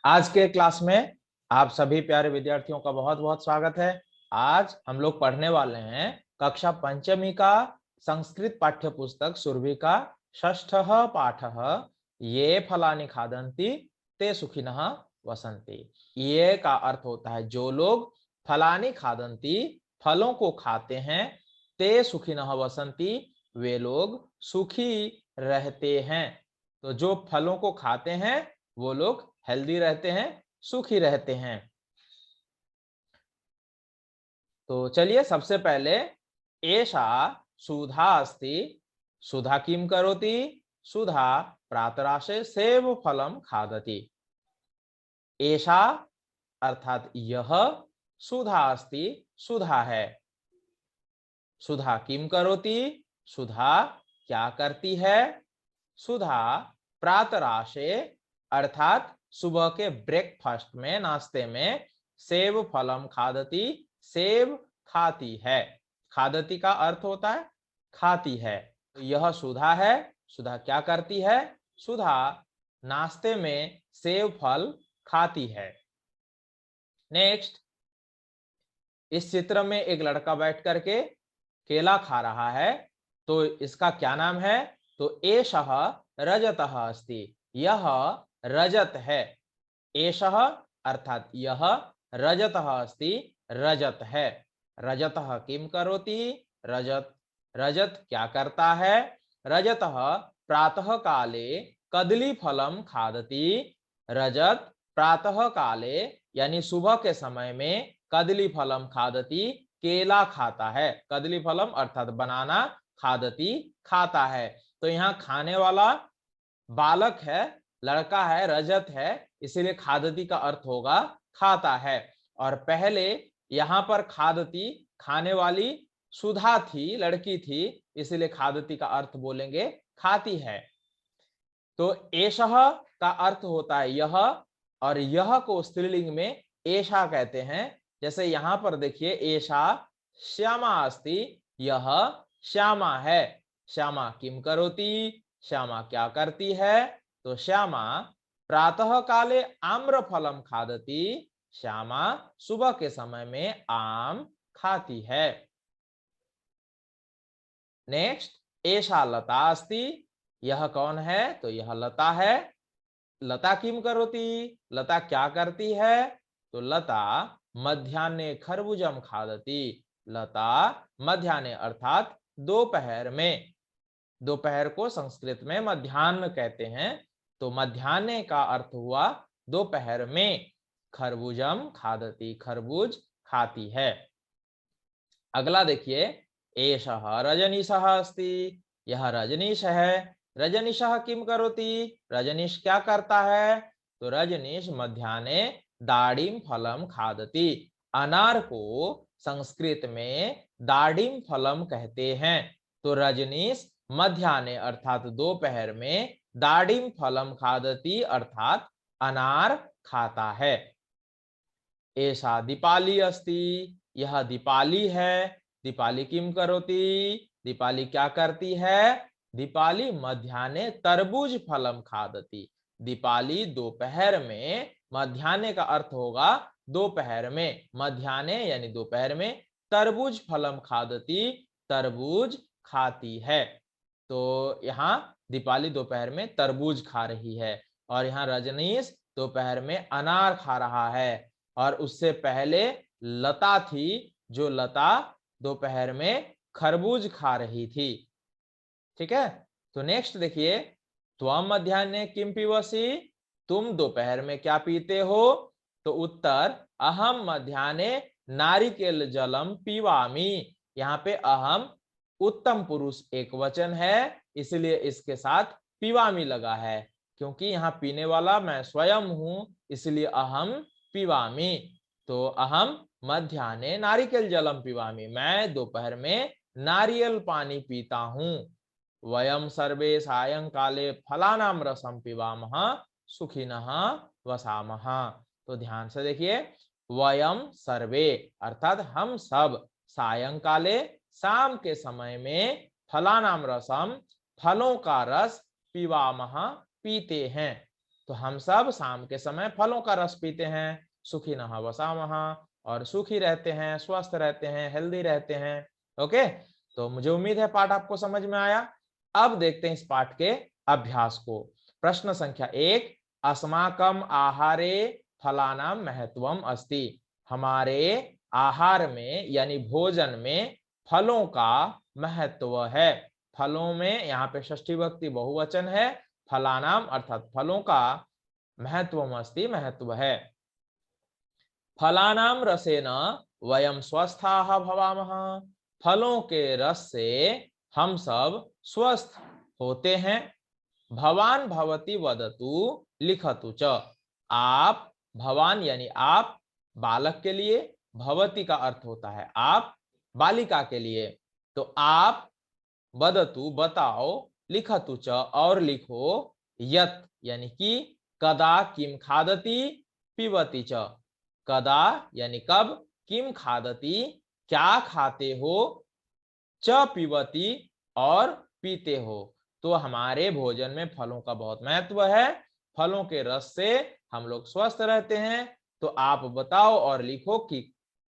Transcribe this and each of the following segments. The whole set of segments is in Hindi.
आज के क्लास में आप सभी प्यारे विद्यार्थियों का बहुत बहुत स्वागत है। आज हम लोग पढ़ने वाले हैं कक्षा पंचमी का संस्कृत पाठ्य पुस्तक सुरभि का षष्ठः पाठः ये फलानि खादन्ति ते सुखिनः वसन्ति। ये का अर्थ होता है जो लोग फलानि खादन्ति फलों को खाते हैं, ते सुखिनः वसन्ति वे लोग सुखी रहते हैं। तो जो फलों को खाते हैं वो लोग हेल्दी रहते हैं, सुखी रहते हैं। तो चलिए सबसे पहले एषा सुधा अस्ति, सुधा किम करोति, सुधा प्रातराशे सेव फलम खादति। एषा अर्थात यह, सुधा अस्ति सुधा है, सुधा किम करोति सुधा क्या करती है, सुधा प्रातराशे अर्थात सुबह के ब्रेकफास्ट में नाश्ते में सेव फलम खादती सेव खाती है। खादती का अर्थ होता है खाती है। तो यह सुधा है, सुधा क्या करती है, सुधा नाश्ते में सेव फल खाती है। नेक्स्ट, इस चित्र में एक लड़का बैठ करके केला खा रहा है, तो इसका क्या नाम है, तो एषः रजतः अस्ति, यह रजत है। एषः अर्थात यह, रजतः अस्ति रजत है। रजतः किम करोति, रजत रजत क्या करता है, रजतः प्रातः काले कदली फलम खादति। रजत प्रातः काले यानी सुबह के समय में कदली फलम खादति केला खाता है। कदली फलम अर्थात बनाना, खादति खाता है। तो यहाँ खाने वाला बालक है, लड़का है, रजत है, इसीलिए खादती का अर्थ होगा खाता है। और पहले यहाँ पर खादती खाने वाली सुधा थी, लड़की थी, इसीलिए खादती का अर्थ बोलेंगे खाती है। तो एषः का अर्थ होता है यह, और यह को स्त्रीलिंग में एषा कहते हैं। जैसे यहाँ पर देखिए, एषा श्यामा अस्ति, यह श्यामा है। श्यामा किम करोति, श्यामा क्या करती है, तो श्यामा प्रातः काले आम्र फलम खादति, श्यामा सुबह के समय में आम खाती है। नेक्स्ट, एषा लता अस्ति, यह कौन है, तो यह लता है। लता किम करोति, लता क्या करती है, तो लता मध्याह्ने खरबूजम खादति, लता मध्याह्ने अर्थात दोपहर में, दोपहर को संस्कृत में मध्याह्न कहते हैं, तो मध्याह्ने का अर्थ हुआ दोपहर में। खरबूजम खादति खरबूज खाती है। अगला देखिए, एषः रजनीशः अस्ति, यह रजनीश है। रजनीशः किम करोति, रजनीश क्या करता है, तो रजनीश मध्याह्ने दाडिम फलम खादति। अनार को संस्कृत में दाडिम फलम कहते हैं। तो रजनीश मध्याह्ने अर्थात दोपहर में दाडिम फलम खादति अर्थात अनार खाता है। एषा दीपाली अस्ति, यह दीपाली है। दीपाली किम करोति, दीपाली क्या करती है, दीपाली मध्याह्ने तरबूज फलम खादति। दीपाली दोपहर में, मध्याह्ने का अर्थ होगा दोपहर में, मध्याह्ने यानी दोपहर में, तरबूज फलम खादति तरबूज खाती है। तो यहाँ दीपाली दोपहर में तरबूज खा रही है, और यहाँ रजनीश दोपहर में अनार खा रहा है। और उससे पहले लता थी, जो लता दोपहर में खरबूज खा रही थी। ठीक है, तो नेक्स्ट देखिए, त्वम मध्याह्ने किम पीबसि, तुम दोपहर में क्या पीते हो, तो उत्तर अहम मध्याह्ने नारिकेल जलम पीवामी। यहाँ पे अहम उत्तम पुरुष एक वचन है, इसलिए इसके साथ पीवामी लगा है, क्योंकि यहाँ पीने वाला मैं स्वयं हूं, इसलिए अहम पीवामी। तो अहम मध्याह्ने नारिकेल जलम पीवामी, मैं दोपहर में नारियल पानी पीता हूं। वयम सर्वे सायंकाले फलानाम रसम पीवामः सुखिनः वसामः। तो ध्यान से देखिए, वयम सर्वे अर्थात हम सब, सायंकाले शाम के समय में, फलानाम रसम फलों का रस, पीवामः पीते हैं। तो हम सब शाम के समय फलों का रस पीते हैं। सुखिनः वसामः, और सुखी रहते हैं, स्वस्थ रहते हैं, हेल्दी रहते हैं। ओके, तो मुझे उम्मीद है पाठ आपको समझ में आया। अब देखते हैं इस पाठ के अभ्यास को। प्रश्न संख्या 1, अस्माकम आहारे फलानाम महत्वम अस्ति। हमारे आहार में यानी भोजन में फलों का महत्व है। फलों में यहाँ पे षष्ठी विभक्ति बहुवचन है, फलानाम अर्थात फलों का, महत्वम अस्ति महत्व है। फलानाम रसेन वयम स्वस्थाः भवामः। फलों के रस से हम सब स्वस्थ होते हैं। भवान भवती वदतु लिखतु च। आप, भवान यानी आप बालक के लिए, भवती का अर्थ होता है आप बालिका के लिए। तो आप, वदतु बताओ, लिखतु च और लिखो, यत यानी कि, कदा किम खादति, पिबति च। कदा यानी कब, किम खादति क्या खाते हो, च पिबति और पीते हो। तो हमारे भोजन में फलों का बहुत महत्व है। फलों के रस से हम लोग स्वस्थ रहते हैं। तो आप बताओ और लिखो कि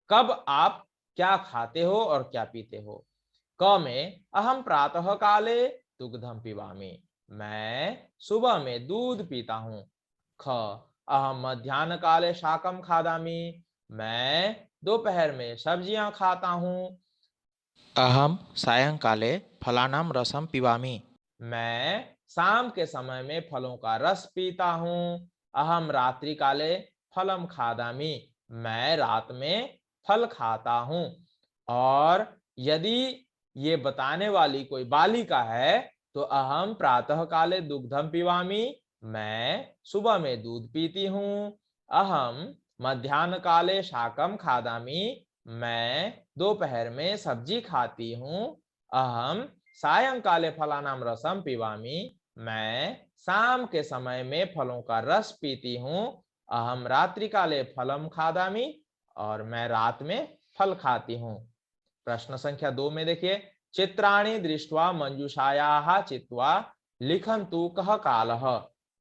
कब आप क्या खाते हो और क्या पीते हो। क में, अहम प्रातः काले दुग्धम पिबामि। मैं सुबह में दूध पीता हूँ। ख, अहम मध्याह्न काले शाकम खादामि। मैं दोपहर में सब्जियां खाता हूँ। अहम सायंकाले फलानां रसं पिबामि। मैं शाम के समय में फलों का रस पीता हूँ। अहम रात्रि काले फलम खादामि। मैं रात में फल खाता हूँ। और यदि ये बताने वाली कोई बालिका है तो अहम प्रातः काले दुग्धम पिबामि। मैं सुबह में दूध पीती हूँ। अहम मध्याह्न काले शाकम खादामि। मैं दोपहर में सब्जी खाती हूँ। अहम सायंकाले फलानाम रसम पिबामि। मैं शाम के समय में फलों का रस पीती हूँ। अहम रात्रि काले फलम खादामि। और मैं रात में फल खाती हूँ। प्रश्न संख्या 2 में देखिए, चित्राणि दृष्ट्वा मंजूषायाः चित्वा लिखन्तु कः कालः।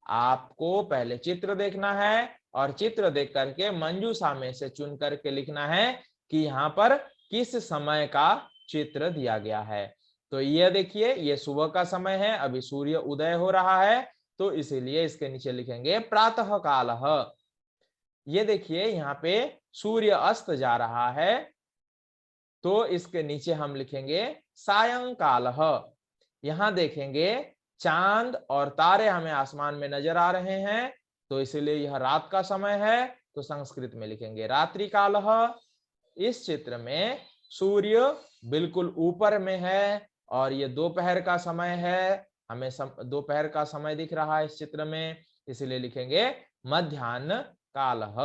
आपको पहले चित्र देखना है और चित्र देख करके मंजूषा में से चुन करके लिखना है कि यहाँ पर किस समय का चित्र दिया गया है। तो ये देखिए, ये सुबह का समय है, अभी सूर्य उदय हो रहा है, तो इसीलिए इसके नीचे लिखेंगे प्रातः कालः। ये देखिए यहाँ पे सूर्य अस्त जा रहा है, तो इसके नीचे हम लिखेंगे सायंकालः। यहां देखेंगे चांद और तारे हमें आसमान में नजर आ रहे हैं, तो इसलिए यह रात का समय है, तो संस्कृत में लिखेंगे रात्रि कालः। इस चित्र में सूर्य बिल्कुल ऊपर में है और ये दोपहर का समय है, हमें दोपहर का समय दिख रहा है इस चित्र में, इसलिए लिखेंगे मध्याह्न कालः।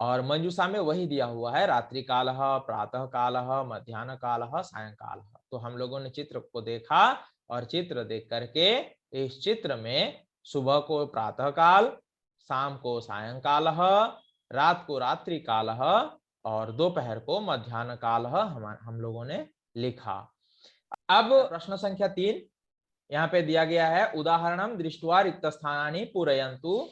और मंजूषा में वही दिया हुआ है, रात्रि कालः, प्रातः कालः, मध्याह्न कालः, सायंकालः। तो हम लोगों ने चित्र को देखा और चित्र देख करके इस चित्र में सुबह को प्रातः काल, शाम को सायंकालः, रात को रात्रि कालः और दोपहर को मध्याह्न कालः हम लोगों ने लिखा। अब प्रश्न संख्या 3 यहाँ पे दिया गया है, उदाहरणम दृष्ट्वा रिक्त स्थानानि पूरयन्तु।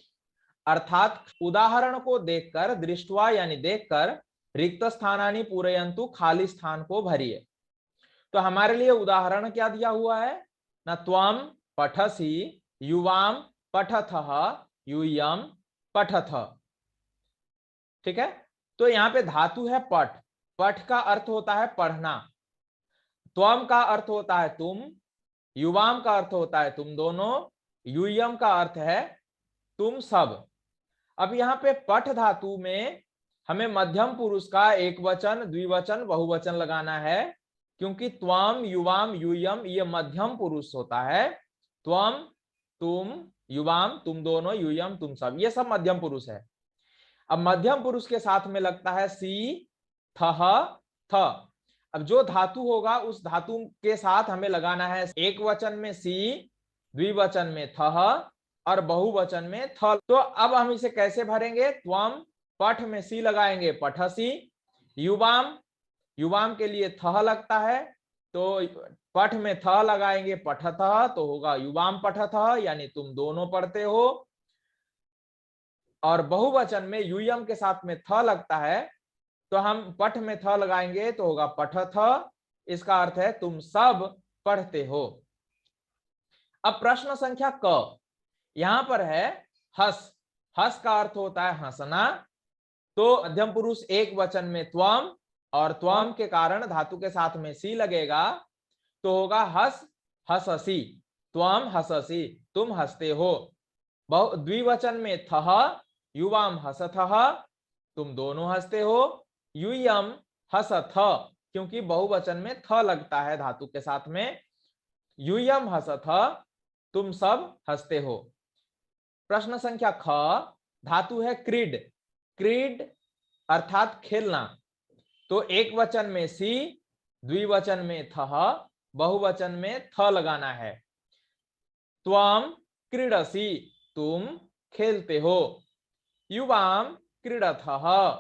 अर्थात उदाहरण को देखकर, दृष्टवा यानी देखकर, रिक्त स्थानानि पूरयन्तु खाली स्थान को भरिए। तो हमारे लिए उदाहरण क्या दिया हुआ है ना, त्वम पठसि, युवाम पठथः, यूयम पठथ। ठीक है, तो यहाँ पे धातु है पठ। पठ का अर्थ होता है पढ़ना, त्वम का अर्थ होता है तुम, युवाम का अर्थ होता है तुम दोनों, यूयम का अर्थ है तुम सब। अब यहाँ पे पठ धातु में हमें मध्यम पुरुष का एक वचन, द्विवचन, बहुवचन लगाना है, क्योंकि त्वम, युवाम, यूयम ये मध्यम पुरुष होता है। त्वम तुम, युवाम तुम दोनों, यूयम तुम सब, ये सब मध्यम पुरुष है। अब मध्यम पुरुष के साथ में लगता है सी, थह, थ। अब जो धातु होगा उस धातु के साथ हमें लगाना है एक वचन में सी, द्विवचन में थह और बहुवचन में थ। तो अब हम इसे कैसे भरेंगे, त्वम पठ में सी लगाएंगे पठसी, युवाम, युवाम के लिए थह लगता है, तो पठ में थ लगाएंगे, पठतः, तो होगा युवाम पठतः, यानी तुम दोनों पढ़ते हो। और बहुवचन में यूयम के साथ में थ लगता है, तो हम पठ में थ लगाएंगे तो होगा पठथ। इसका अर्थ है तुम सब पढ़ते हो। अब प्रश्न संख्या क, यहां पर है हस। हस का अर्थ होता है हंसना। तो मध्यम पुरुष एक वचन में त्वम, और त्वम के कारण धातु के साथ में सी लगेगा, तो होगा हस हससी, त्वम हससी, तुम हंसते हो। द्विवचन में थह, युवाम हसथः, तुम दोनों हंसते हो। यूयम हसथ, क्योंकि बहुवचन में थ लगता है धातु के साथ में। यूयम हसथ, तुम सब हंसते हो। प्रश्न संख्या ख, धातु है क्रीड। क्रीड अर्थात खेलना। तो एक वचन में सी, द्विवचन में थह, बहुवचन में थ लगाना है। त्वम क्रीडसी, तुम खेलते हो। युवाम क्रीडथः,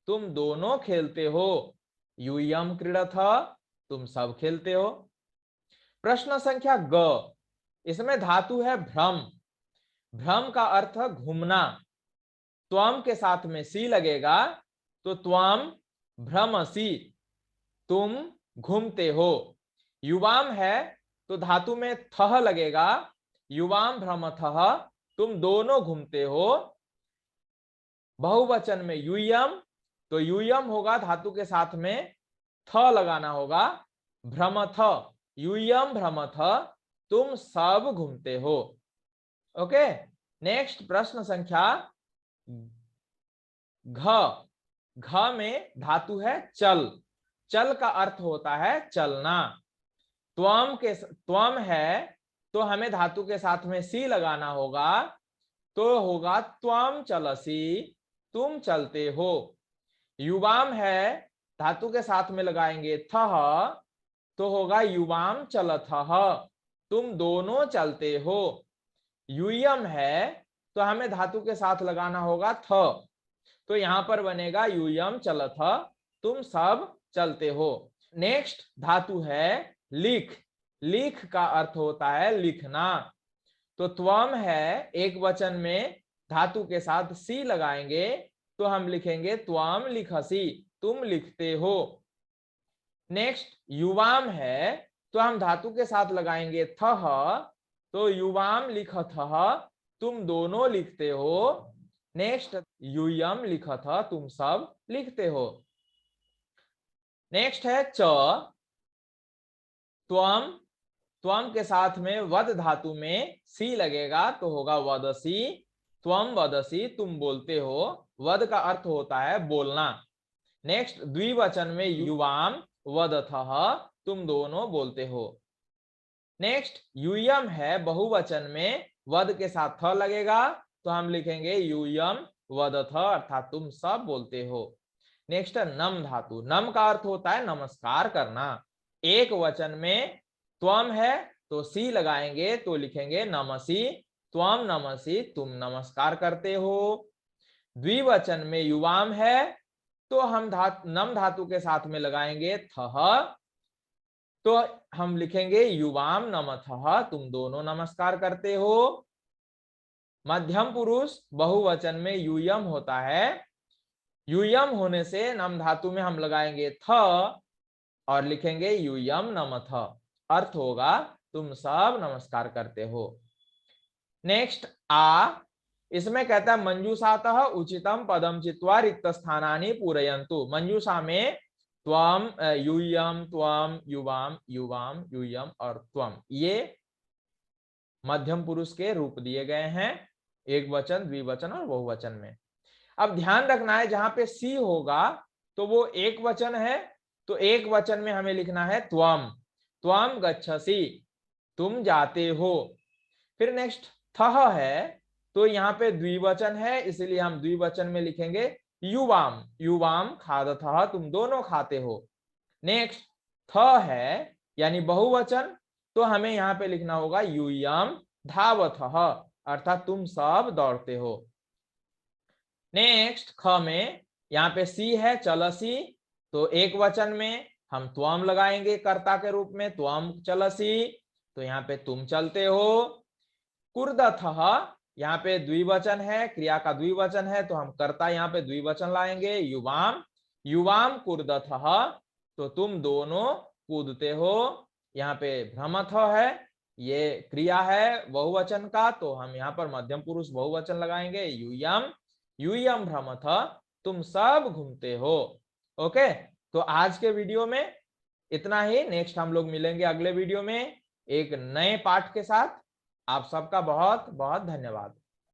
तुम दोनों खेलते हो। यूयम क्रीडथ, तुम सब खेलते हो। प्रश्न संख्या ग, इसमें धातु है भ्रम। भ्रम का अर्थ घूमना। त्वम के साथ में सी लगेगा, तो त्वम भ्रमसी, तुम घूमते हो। युवाम है तो धातु में थह लगेगा, युवाम भ्रमथः, तुम दोनों घूमते हो। बहुवचन में यूयम, तो यूयम होगा धातु के साथ में थ लगाना होगा, भ्रमथ, यूयम भ्रमथ, तुम सब घूमते हो। ओके, नेक्स्ट प्रश्न संख्या घ। घ में धातु है चल। चल का अर्थ होता है चलना। त्वम है तो हमें धातु के साथ में सी लगाना होगा, तो होगा त्वम चलसी, तुम चलते हो। युवाम है, धातु के साथ में लगाएंगे थह, तो होगा युवाम चलथः, तुम दोनों चलते हो। यूयम है तो हमें धातु के साथ लगाना होगा थ, तो यहां पर बनेगा यूयम चलथ, तुम सब चलते हो। नेक्स्ट धातु है लिख। लिख का अर्थ होता है लिखना। तो त्वम है, एक वचन में धातु के साथ सी लगाएंगे, तो हम लिखेंगे त्वम लिखसी, तुम लिखते हो। नेक्स्ट युवाम है, तो हम धातु के साथ लगाएंगे थह, तो युवाम लिखथः, तुम दोनों लिखते हो। नेक्स्ट यूयम लिखथ, तुम सब लिखते हो। नेक्स्ट है च। त्वम, त्वम के साथ में वद धातु में सी लगेगा, तो होगा वदसी, त्वम वदसी, तुम बोलते हो। वद का अर्थ होता है बोलना। नेक्स्ट द्विवचन में युवाम वदथः, तुम दोनों बोलते हो। नेक्स्ट यूयम है, बहुवचन में वद के साथ थ लगेगा, तो हम लिखेंगे यूयम वदथ, अर्थात तुम सब बोलते हो। नेक्स्ट नम धातु। नम का अर्थ होता है नमस्कार करना। एक वचन में त्वम है तो सी लगाएंगे, तो लिखेंगे नमसी, त्वम नमसी, तुम नमस्कार करते हो। द्विवचन में युवाम है तो हम नम धातु के साथ में लगाएंगे थह, तो हम लिखेंगे युवाम नमथः, तुम दोनों नमस्कार करते हो। मध्यम पुरुष बहुवचन में यूयम होता है। यूयम होने से नम धातु में हम लगाएंगे थ और लिखेंगे यूयम नमथ, अर्थ होगा तुम सब नमस्कार करते हो। नेक्स्ट आ, इसमें कहता है मंजूषातः उचितम पदम चित्वा रिक्त स्थानानि पूरयन्तु। मंजूषा में त्वम, यूयम, त्वम, युवाम, युवाम, यूयम और त्वम, ये मध्यम पुरुष के रूप दिए गए हैं, एक वचन, द्विवचन और बहुवचन में। अब ध्यान रखना है, जहां पे सी होगा तो वो एक वचन है, तो एक वचन में हमें लिखना है त्वम, त्वम गच्छसि, तुम जाते हो। फिर नेक्स्ट थह है, तो यहाँ पे द्विवचन है, इसलिए हम द्विवचन में लिखेंगे युवाम, युवाम खादथः, तुम दोनों खाते हो। नेक्स्ट थ है यानी बहुवचन, तो हमें यहाँ पे लिखना होगा यूयम धावथः, अर्थात तुम सब दौड़ते हो। नेक्स्ट ख में यहाँ पे सी है चलसी, तो एक वचन में हम त्वम लगाएंगे कर्ता के रूप में, त्वम चलसी, तो यहाँ पे तुम चलते हो। कुर्दथः, यहाँ पे द्विवचन है, क्रिया का द्विवचन है, तो हम कर्ता यहाँ पे द्विवचन लाएंगे। युवाम, युवाम कुर्दथः, तो तुम दोनों कूदते हो। यहाँ पे भ्रमथ है, ये क्रिया है बहुवचन का, तो हम यहाँ पर मध्यम पुरुष बहुवचन लगाएंगे। यूयम, यूयम भ्रमथ, तुम सब घूमते हो। ओके, तो आज के वीडियो में इतना ही। नेक्स्ट हम लोग मिलेंगे अगले वीडियो में एक नए पाठ के साथ। आप सबका बहुत बहुत धन्यवाद।